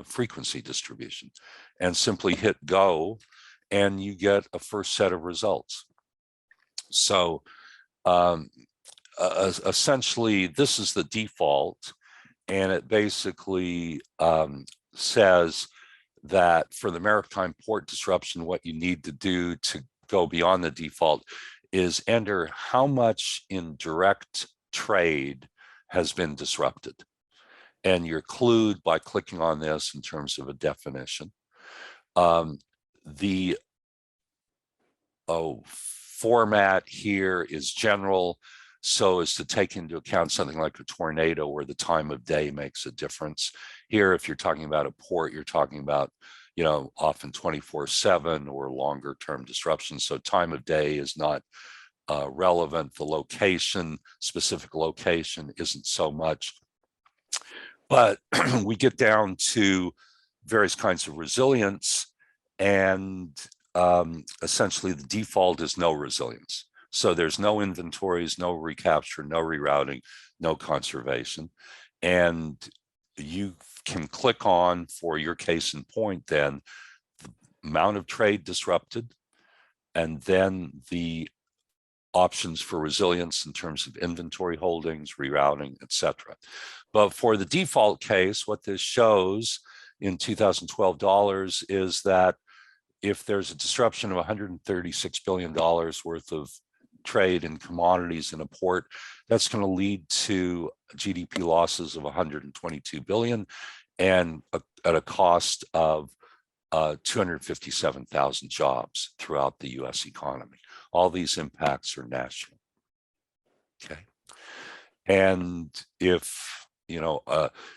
frequency distribution? And simply hit go, and you get a first set of results. So essentially, this is the default, and it basically says that for the maritime port disruption, what you need to do to go beyond the default is enter how much in direct trade has been disrupted. And you're clued by clicking on this in terms of a definition. The format here is general, so as to take into account something like a tornado where the time of day makes a difference. Here, if you're talking about a port, you're talking about, you know, often 24/7 or longer term disruptions. So time of day is not relevant. The location, specific location, isn't so much. But we get down to various kinds of resilience, and essentially the default is no resilience. So there's no inventories, no recapture, no rerouting, no conservation. And you can click on, for your case in point, then the amount of trade disrupted, and then the options for resilience in terms of inventory holdings, rerouting, etc. But for the default case, what this shows in 2012 dollars is that if there's a disruption of $136 billion worth of trade in commodities in a port, that's going to lead to GDP losses of 122 billion and at a cost of 257,000 jobs throughout the US economy. All these impacts are national. Okay. And if, you know,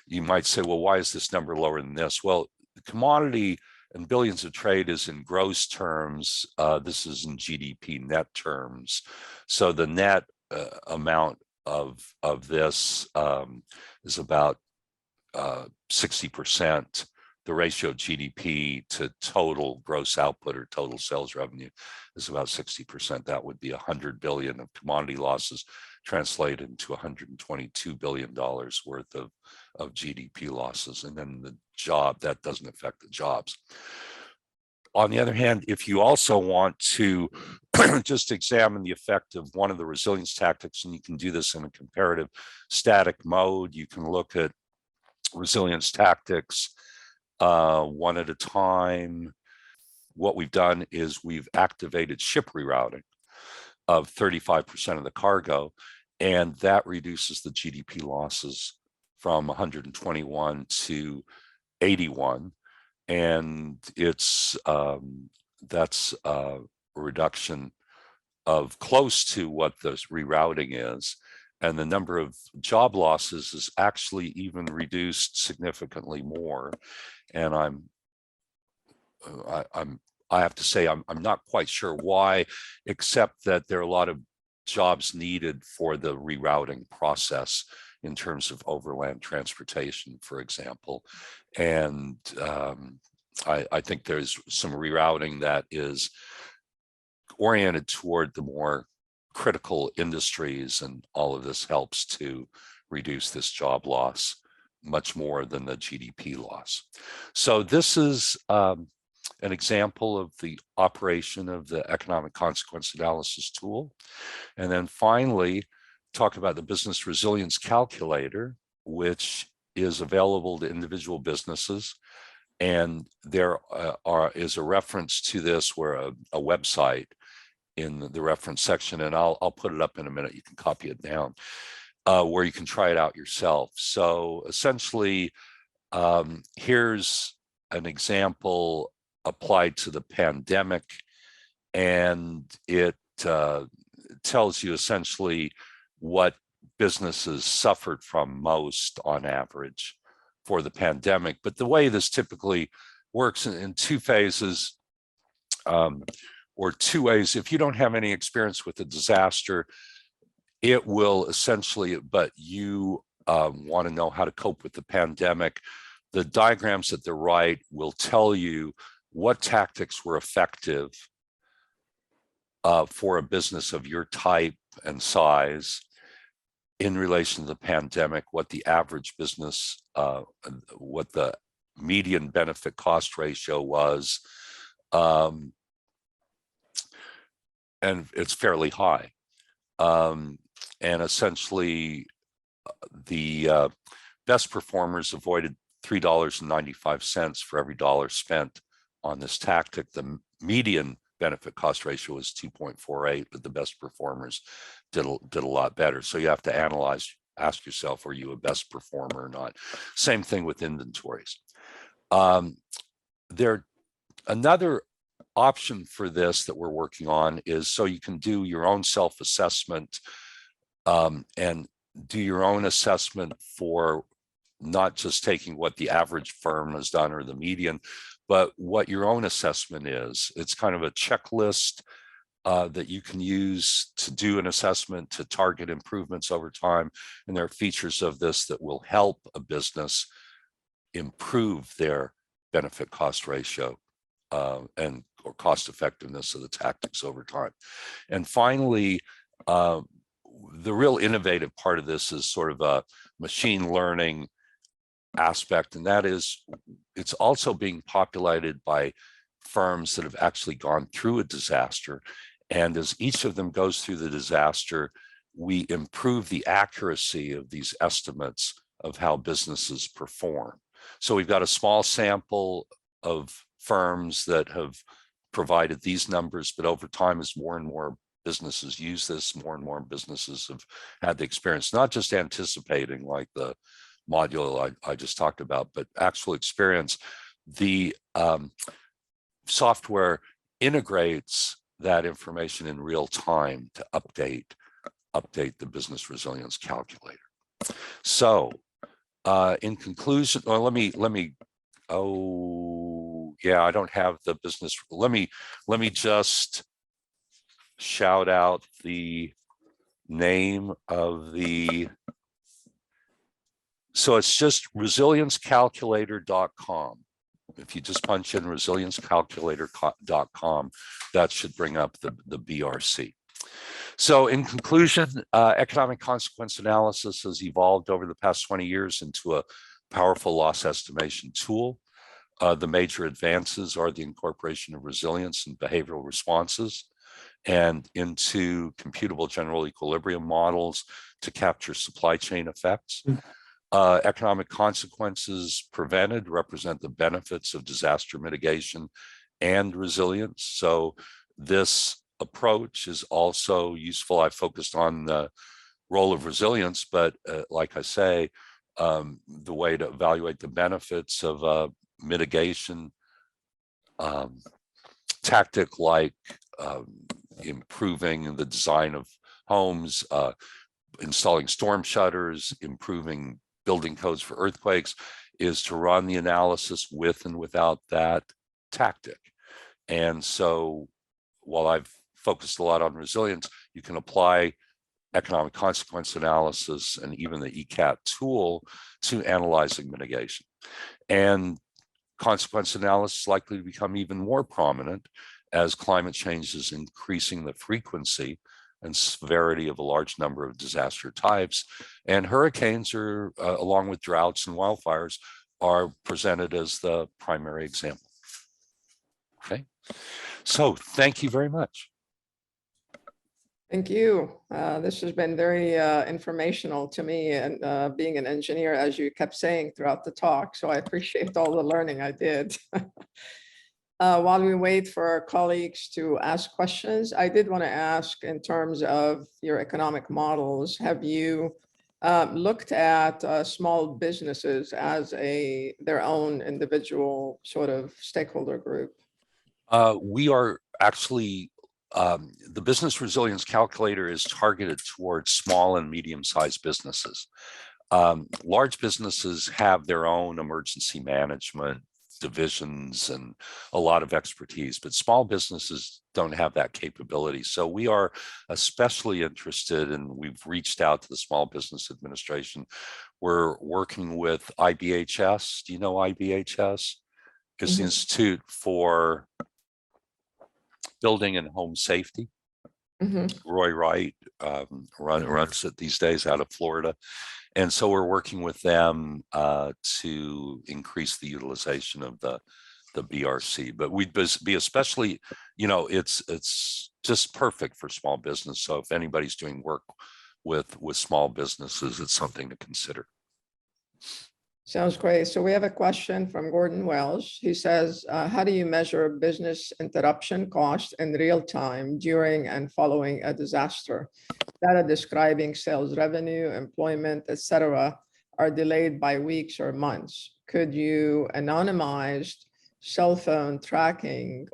you might say, well, why is this number lower than this? Well, the commodity and billions of trade is in gross terms. This is in GDP net terms. So the net amount of this is about 60%. The ratio of GDP to total gross output or total sales revenue is about 60%. That would be 100 billion of commodity losses translated into $122 billion worth of GDP losses. And then the job, that doesn't affect the jobs. On the other hand, if you also want to just examine the effect of one of the resilience tactics, and you can do this in a comparative static mode, you can look at resilience tactics one at a time. What we've done is we've activated ship rerouting of 35% of the cargo, and that reduces the GDP losses from 121 to 81. And it's that's a reduction of close to what the rerouting is. And the number of job losses is actually even reduced significantly more. And I have to say, I'm not quite sure why, except that there are a lot of jobs needed for the rerouting process in terms of overland transportation, for example. And I think there's some rerouting that is oriented toward the more critical industries, and all of this helps to reduce this job loss much more than the GDP loss. So this is an example of the operation of the economic consequence analysis tool. And then finally, talk about the business resilience calculator, which is available to individual businesses. And there is a reference to this, where a website in the reference section, and I'll put it up in a minute, you can copy it down, where you can try it out yourself. So essentially, here's an example applied to the pandemic, and it tells you essentially what businesses suffered from most on average for the pandemic. But the way this typically works in two phases, or two ways. If you don't have any experience with a disaster, it will essentially, but you want to know how to cope with the pandemic. The diagrams at the right will tell you what tactics were effective for a business of your type and size in relation to the pandemic, what the average business, what the median benefit cost ratio was, and it's fairly high. And essentially, the best performers avoided $3.95 for every dollar spent on this tactic. The median benefit cost ratio was 2.48, but the best performers did a lot better. So you have to analyze, ask yourself, are you a best performer or not? Same thing with inventories. Another option for this that we're working on is so you can do your own self-assessment and do your own assessment for not just taking what the average firm has done or the median, but what your own assessment is. It's kind of a checklist that you can use to do an assessment to target improvements over time. And there are features of this that will help a business improve their benefit cost ratio and or cost effectiveness of the tactics over time. And finally, the real innovative part of this is sort of a machine learning aspect, and that is it's also being populated by firms that have actually gone through a disaster. And as each of them goes through the disaster, we improve the accuracy of these estimates of how businesses perform. So we've got a small sample of firms that have provided these numbers, but over time, as more and more businesses use this, more and more businesses have had the experience, not just anticipating like the module I just talked about, but actual experience. The software integrates that information in real time to update the business resilience calculator. So in conclusion, well, let me oh yeah, I don't have the business. Let me just shout out the name of the, so it's just resiliencecalculator.com. If you just punch in resiliencecalculator.com, that should bring up the BRC. So in conclusion, economic consequence analysis has evolved over the past 20 years into a powerful loss estimation tool. The major advances are the incorporation of resilience and behavioral responses and into computable general equilibrium models to capture supply chain effects. Economic consequences prevented represent the benefits of disaster mitigation and resilience. So this approach is also useful. I focused on the role of resilience, but like I say, the way to evaluate the benefits of mitigation tactic like improving the design of homes, installing storm shutters, improving building codes for earthquakes, is to run the analysis with and without that tactic. And so while I've focused a lot on resilience, you can apply economic consequence analysis and even the ECAT tool to analyzing mitigation. And consequence analysis is likely to become even more prominent as climate change is increasing the frequency and severity of a large number of disaster types. And hurricanes are, along with droughts and wildfires, are presented as the primary example. Okay, so thank you very much. Thank you. This has been very informational to me, and being an engineer, as you kept saying throughout the talk. So I appreciate all the learning I did. While we wait for our colleagues to ask questions, I did want to ask, in terms of your economic models, have you looked at small businesses as their own individual sort of stakeholder group? We are actually, the business resilience calculator is targeted towards small and medium-sized businesses. Large businesses have their own emergency management divisions and a lot of expertise, but small businesses don't have that capability. So we are especially interested, and we've reached out to the Small Business Administration. We're working with IBHS. Do you know IBHS? It's the Institute for Building and Home Safety. Roy Wright runs it these days out of Florida. And so we're working with them to increase the utilization of the BRC. But we'd be especially, you know, it's just perfect for small business. So if anybody's doing work with small businesses, it's something to consider. Sounds great. So we have a question from Gordon Wells. He says, how do you measure business interruption cost in real time during and following a disaster? Data describing sales revenue, employment, etc., are delayed by weeks or months. Could anonymize cell phone tracking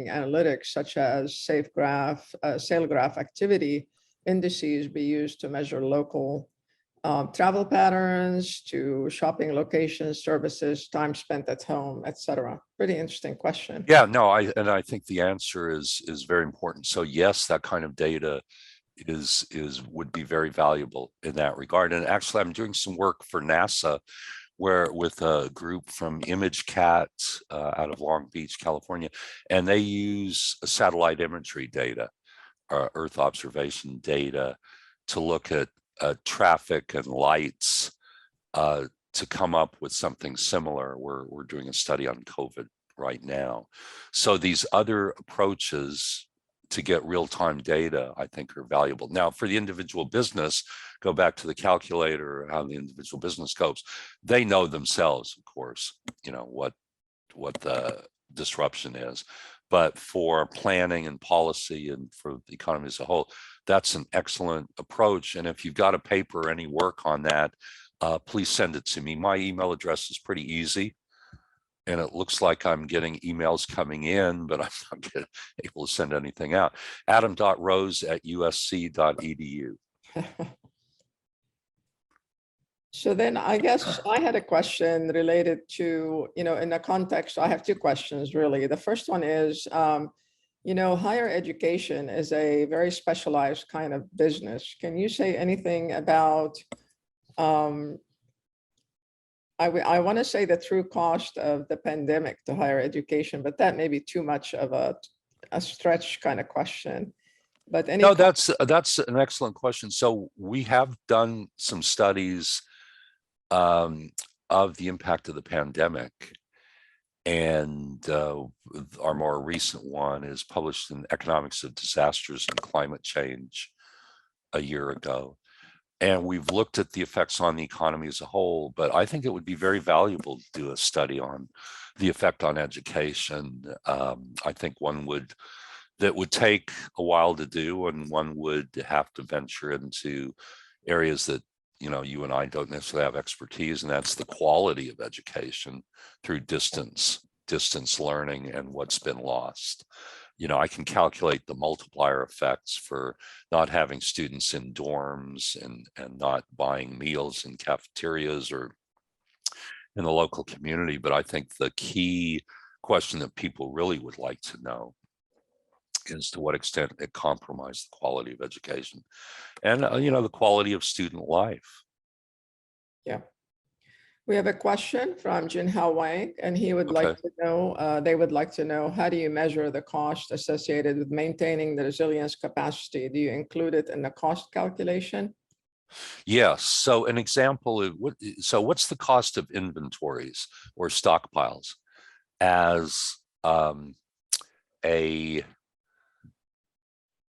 analytics such as SailGraph activity indices be used to measure local travel patterns to shopping locations, services, time spent at home, etc.? Pretty interesting question. Yeah, no, I think the answer is very important. So yes, that kind of data would be very valuable in that regard. And actually, I'm doing some work for NASA with a group from ImageCat out of Long Beach, California, and they use satellite imagery data, Earth observation data, to look at traffic and lights to come up with something similar. We're doing a study on COVID right now. So these other approaches to get real-time data, I think, are valuable. Now, for the individual business, go back to the calculator, how the individual business copes. They know themselves, of course, you know, what the disruption is. But for planning and policy and for the economy as a whole, that's an excellent approach. And if you've got a paper or any work on that, please send it to me. My email address is pretty easy. And it looks like I'm getting emails coming in, but I'm not able to send anything out. adam.rose@usc.edu. So then I guess I had a question related to, you know, in the context, I have two questions really. The first one is, you know, higher education is a very specialized kind of business. Can you say anything about, I want to say the true cost of the pandemic to higher education, but that may be too much of a stretch kind of question. But no, that's an excellent question. So we have done some studies of the impact of the pandemic. And our more recent one is published in Economics of Disasters and Climate Change a year ago. And we've looked at the effects on the economy as a whole, but I think it would be very valuable to do a study on the effect on education. I think that would take a while to do, and one would have to venture into areas that, you know, you and I don't necessarily have expertise, and that's the quality of education through distance learning and what's been lost. You know, I can calculate the multiplier effects for not having students in dorms and not buying meals in cafeterias or in the local community. But I think the key question that people really would like to know is to what extent it compromised the quality of education and, you know, the quality of student life. Yeah. We have a question from Jinhao Wang, and he would like to know, they would like to know, how do you measure the cost associated with maintaining the resilience capacity? Do you include it in the cost calculation? Yes. So an example of what's the cost of inventories or stockpiles as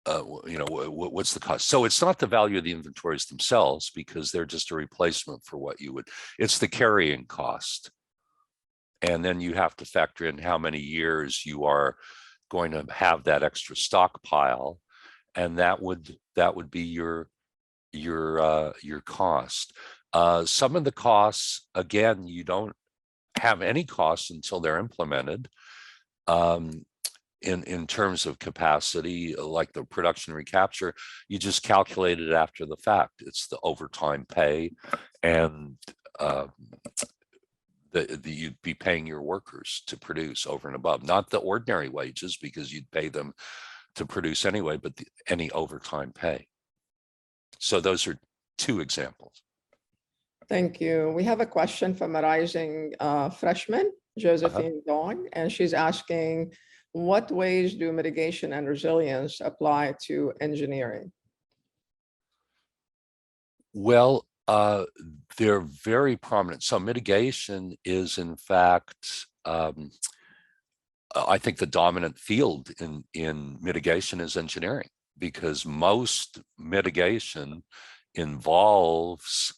what's the cost? So it's not the value of the inventories themselves, because they're just a replacement for what you would, it's the carrying cost. And then you have to factor in how many years you are going to have that extra stockpile. And that would be your cost. Some of the costs, again, you don't have any costs until they're implemented. in terms of capacity, like the production recapture, you just calculate it after the fact. It's the overtime pay, and you'd be paying your workers to produce over and above, not the ordinary wages, because you'd pay them to produce anyway, but any overtime pay. So those are two examples. Thank you. We have a question from a rising freshman, Josephine Dong, and she's asking, what ways do mitigation and resilience apply to engineering? Well, they're very prominent. So mitigation is, in fact, I think the dominant field in mitigation is engineering, because most mitigation involves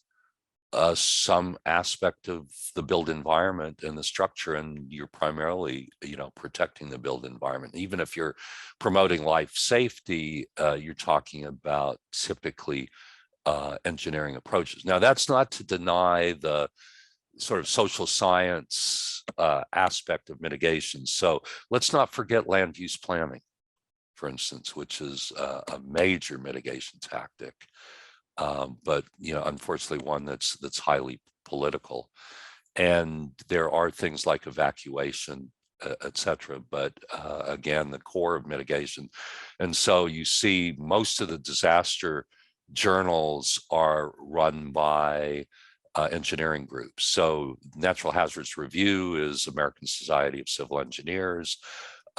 some aspect of the built environment and the structure, and you're primarily, protecting the built environment. Even if you're promoting life safety, you're talking about typically engineering approaches. Now, that's not to deny the sort of social science aspect of mitigation. So let's not forget land use planning, for instance, which is a major mitigation tactic. But unfortunately, one that's highly political. And there are things like evacuation, et cetera. But again, the core of mitigation. And so you see most of the disaster journals are run by engineering groups. So Natural Hazards Review is American Society of Civil Engineers.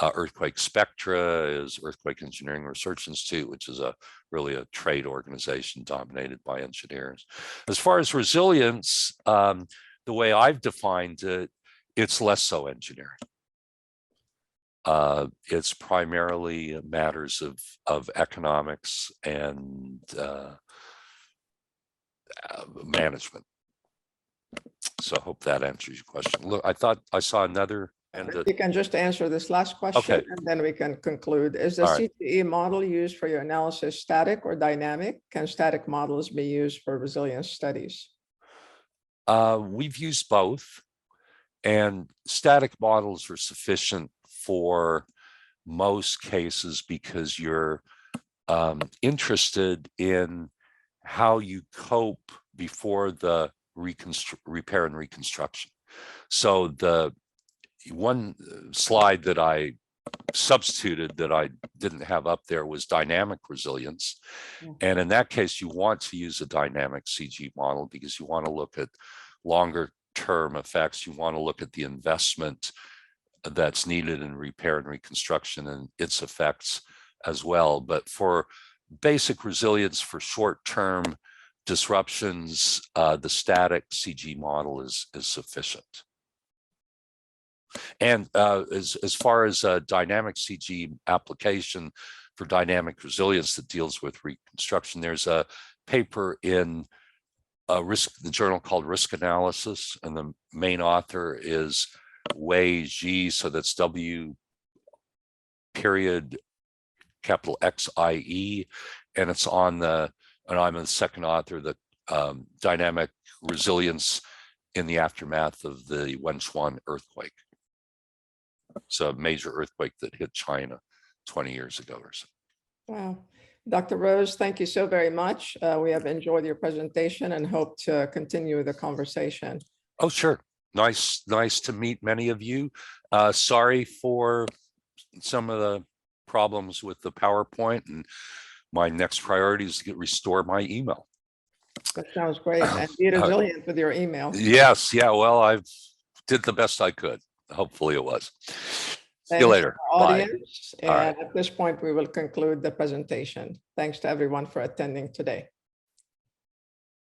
Earthquake Spectra is Earthquake Engineering Research Institute, which is really a trade organization dominated by engineers. As far as resilience, the way I've defined it, it's less so engineering. It's primarily matters of economics and management. So I hope that answers your question. Look, I thought I saw another. You can just answer this last question, Okay. and then we can conclude. Is the All right. CTE model used for your analysis static or dynamic? Can static models be used for resilience studies? We've used both, and static models are sufficient for most cases because you're interested in how you cope before the repair and reconstruction. So the one slide that I substituted that I didn't have up there was dynamic resilience. And in that case, you want to use a dynamic CG model because you want to look at longer term effects. You want to look at the investment that's needed in repair and reconstruction and its effects as well. But for basic resilience, for short-term disruptions, the static CG model is sufficient. And as far as a dynamic CG application for dynamic resilience that deals with reconstruction, there's a paper in the journal called Risk Analysis, and the main author is Wei Ji, so that's W period capital XIE, and it's on and I'm the second author, the dynamic resilience in the aftermath of the Wenchuan earthquake. It's a major earthquake that hit China 20 years ago or so. Wow. Dr. Rose, thank you so very much. We have enjoyed your presentation and hope to continue the conversation. Oh, sure. Nice to meet many of you. Sorry for some of the problems with the PowerPoint, and my next priority is to restore my email. That sounds great. And be resilient with your email. Yes. Yeah. Well, I did the best I could. Hopefully it was. See you later. Audience. Bye. And at this point, we will conclude the presentation. Thanks to everyone for attending today.